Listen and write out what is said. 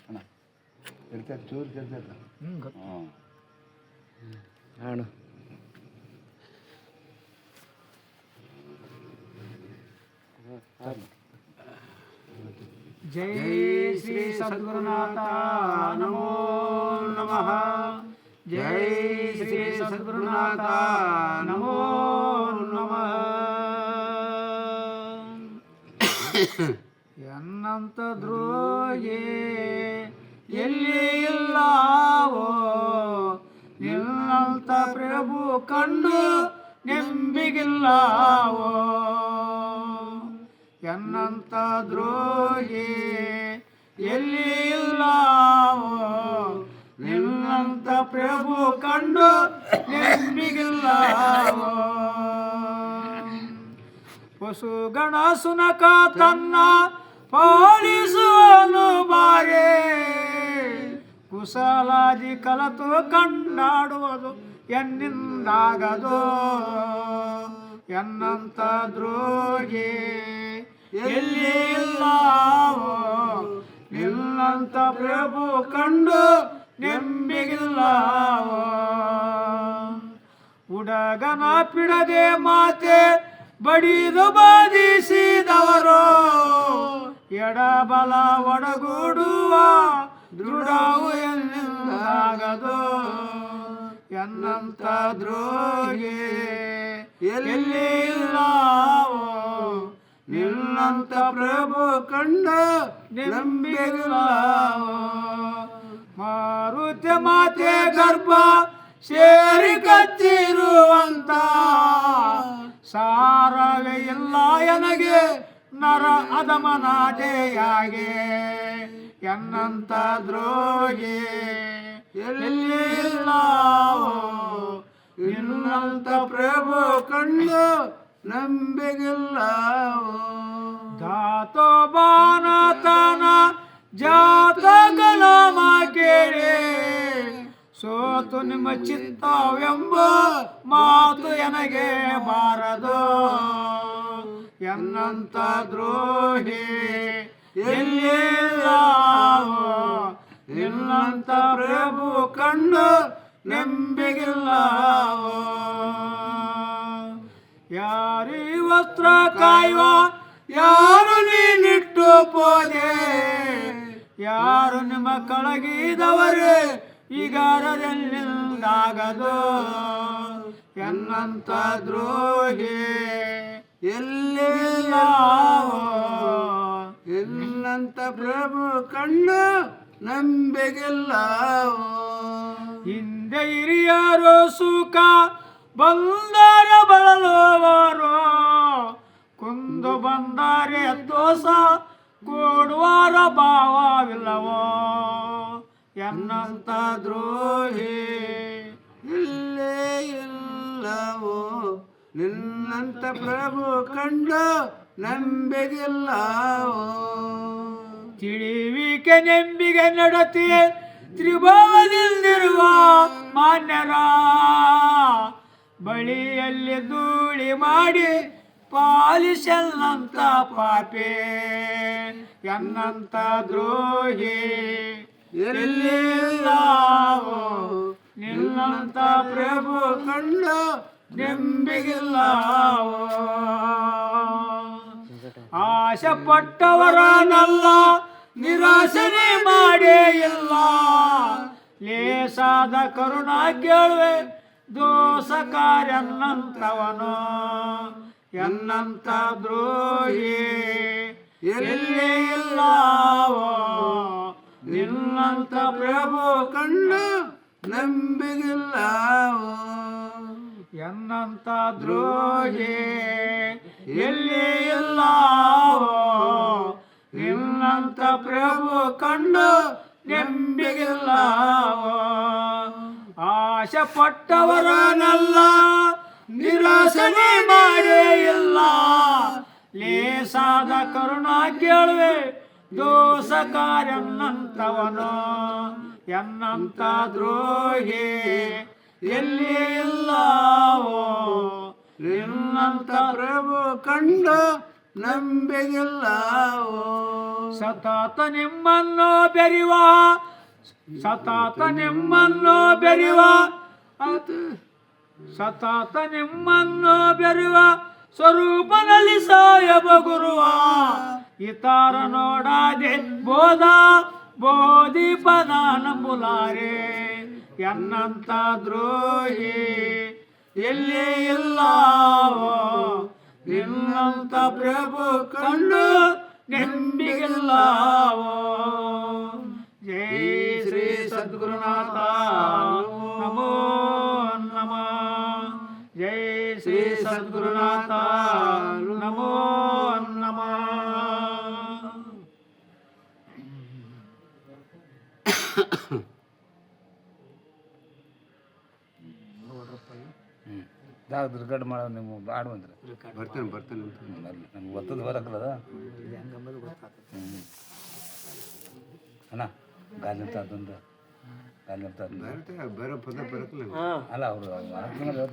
ಅಣ್ಣ ಇರ್ತೈತೆ ಚೂರು ಇರ್ತೈತೆ. ಹಾಂ ಅಣ್ಣ ಜೈ ಶ್ರೀ ಸದ್ಗುರುನಾಥ ನಮೋ ನಮಃ. ಜೈ ಶ್ರೀ ಸದ್ಗುರುನಾಥ ನಮೋ ನಮಃ. ಎನ್ನಂತ ದ್ರೋಹಿ ಎಲ್ಲಿ ಇಲ್ಲವೋ, ನಿನ್ನಂತ ಪ್ರಭು ಕಂಡು ನೆಂಬಿಗಿಲ್ಲವೋ. ಎನ್ನಂತ ದ್ರೋಹಿ ಎಲ್ಲಿ ಇಲ್ಲವೋ, ನಿನ್ನಂತ ಪ್ರಭು ಕಂಡು ನೆಂಬಿಗಿಲ್ಲವೋ. ಪಶುಗಣ ಸುನಕ ತನ್ನ ಪಾಲಿಸುವನು ಬಾರೆ, ಕುಶಲಾದಿ ಕಲತು ಕಂಡಾಡುವುದು ಎನ್ನಿಂದಾಗದು. ಎನ್ನಂತ ದ್ರೋಹಿ ಎಲ್ಲಿ ಇಲ್ಲವೋ, ನಿನ್ನಂತ ಪ್ರಭು ಕಂಡು ನೆಂಬಿಗಿಲ್ಲವೋ. ಹುಡುಗನ ಪಿಡದೆ ಮಾತೆ ಬಡಿದು ಬಾಧಿಸಿದವರು, ಎಡಬಲ ಒಡಗೂಡುವ ದೃಢವು ಎನ್ನಿಂದಾಗದು. ಎನ್ನಂತ ದ್ರೋಹಿ ಎಲ್ಲಿ ಇಲ್ಲವೋ, ನಿನ್ನಂತ ಪ್ರಭು ಕಂಡು ನೆಂಬಿಗಿಲ್ಲವೋ. ಮಾರುತಿ ಮಾತೆ ಗರ್ಭ ಸೇರಿ ಕಚ್ಚಿರುವಂತ ಸಾರವೇ ಇಲ್ಲ ಎನಗೆ ನರ ಅಧಮನಾಟೆಯಾಗೆ. ಎನ್ನಂತ ದ್ರೋಹಿ ಎಲ್ಲಿ ಇಲ್ಲವೋ, ನಿನ್ನಂತ ಪ್ರಭು ಕಂಡು ನಂಬಿಗಿಲ್ಲವೋ. ಧಾತೋ ಬಾನತನ ಜಾತಗಳ ಕೇಳಿ ಸೋತು ನಿಮ್ಮ ಚಿತ್ತವೆಂಬ ಮಾತು ಎನಗೆ ಬಾರದು. ಎನ್ನಂತ ದ್ರೋಹಿ ಎಲ್ಲಿ ಇಲ್ಲವೋ, ನಿನ್ನಂತ ಪ್ರಭು ಕಂಡು ನೆಂಬಿಗಿಲ್ಲವೋ. ಯಾರಿ ವಸ್ತ್ರ ಕಾಯುವ ಯಾರು ನೀನಿಟ್ಟು ಪೋದೆ, ಯಾರು ನಿಮ್ಮ ಕಳಗಿದವರೇ ಈಗಾರದೆಲ್ಲಿಂದಾಗದು. ಎನ್ನಂತ ದ್ರೋಹಿ ಎಲ್ಲಿ ಇಲ್ಲವೋ, ನಿನ್ನಂತ ಪ್ರಭು ಕಂಡು ನಂಬಿಗಿಲ್ಲವೋ. ಹಿಂದೆ ಹಿರಿಯರು ಸುಖ ಬಂದರ ಬಳಲುವರು, ಕುಂದು ಬಂದರೆ ದೋಷ ಕೊಡುವರ ಭಾವವಿಲ್ಲವೋ. ಎನ್ನಂತ ದ್ರೋಹಿ ಇಲ್ಲೇ ಇಲ್ಲವೋ, ನಿನ್ನಂತ ಪ್ರಭು ಕಂಡು ನಂಬಿಗಿಲ್ಲವೋ. ತಿಳಿವಿಕೆ ನೆಂಬಿಗೆ ನಡತಿ ತ್ರಿಭುವನದಲ್ಲಿರುವ ಮಾನ್ಯರ ಬಳಿಯಲ್ಲಿ ಧೂಳಿ ಮಾಡಿ ಪಾಲಿಸಲ್ಲಂತ ಪಾಪೆ. ಎನ್ನಂತ ದ್ರೋಹಿ ಎಲ್ಲಿ ಇಲ್ಲವೋ, ನಿನ್ನಂತ ಪ್ರಭು ಕಂಡು ನೆಂಬಿಗಿಲ್ಲವೋ. ಆಸೆ ಪಟ್ಟವರನ್ನೆಲ್ಲ ನಿರಾಸನೆ ಮಾಡೇ ಇಲ್ಲ, ಲೇಸಾದ ಕರುಣಾ ಕೇಳುವೆ ದೋಷ ಕಾರ್ಯನ್ನಂತವನು. ಎನ್ನಂತ ದ್ರೋಹಿ ಎಲ್ಲಿ ಇಲ್ಲವೋ, ನಿನ್ನಂತ ಪ್ರಭು ಕಂಡು ನಂಬಿಗಿಲ್ಲವೋ. ಎನ್ನಂತ ದ್ರೋಹಿ ಎಲ್ಲಿ ಇಲ್ಲವೋ, ನಿನ್ನಂತ ಪ್ರಭು ಕಂಡು ನೆಂಬಿಗಿಲ್ಲವೋ. ಆಸೆ ಪಟ್ಟವರನ್ನೆಲ್ಲ ನಿರಾಸನೆ ಮಾಡೇ ಇಲ್ಲ, ಲೇಸಾದ ಕರುಣಾ ಕೇಳುವೆ ದೋಷ ಕಾರ್ಯನ್ನಂತವನು. ಎನ್ನಂತ ದ್ರೋಹಿ ಎಲ್ಲಿ ಇಲ್ಲವೋ, ನಿನ್ನಂತ ಪ್ರಭು ಕಂಡು ನಂಬಿಗಿಲ್ಲವೋ ಸತತ ನಿಮ್ಮನ್ನು ಬೆರೆಯುವ ಸತತ ನಿಮ್ಮನ್ನು ಬೆರೆಯುವ ಸತತ ನಿಮ್ಮನ್ನು ಬೆರೆಯುವ ಸ್ವರೂಪದಲ್ಲಿ ಸಾಯಬ ಗುರುವ ಇತರ ನೋಡದೆ ಬೋಧಿಪದ ನಂಬುಲಾರೆ ಎನ್ನಂತ ದ್ರೋಹಿ ಎಲ್ಲಿ ಇಲ್ಲವೋ ನಿನ್ನಂತ ಪ್ರಭು ಕಂಡು ನೆಂಬಿಗಿಲ್ಲವೋ ಜೈ ಶ್ರೀ ಸದ್ಗುರುನಾಥ ನಮೋ ನಮಃ ಜೈ ಶ್ರೀ ಸದ್ಗುರುನಾಥ ನಮೋ ನಮಃ ರಿಕಾರ್ಡ್ ಮಾಡೋ ನೀವು ಆಡು ಅಂದ್ರೆ ಬರ್ತಾನೆ ನಮ್ಗೆ ಗೊತ್ತದ ಬರಕ್ಕದ ಅಣ್ಣ ಗಾಲಿಂತ ಅದೊಂದು ಗಾಲಿಂತ ಬರೋ ಪದ ಬರಕ್ಕಲ್ಲ ಅಲ್ಲ ಅವರು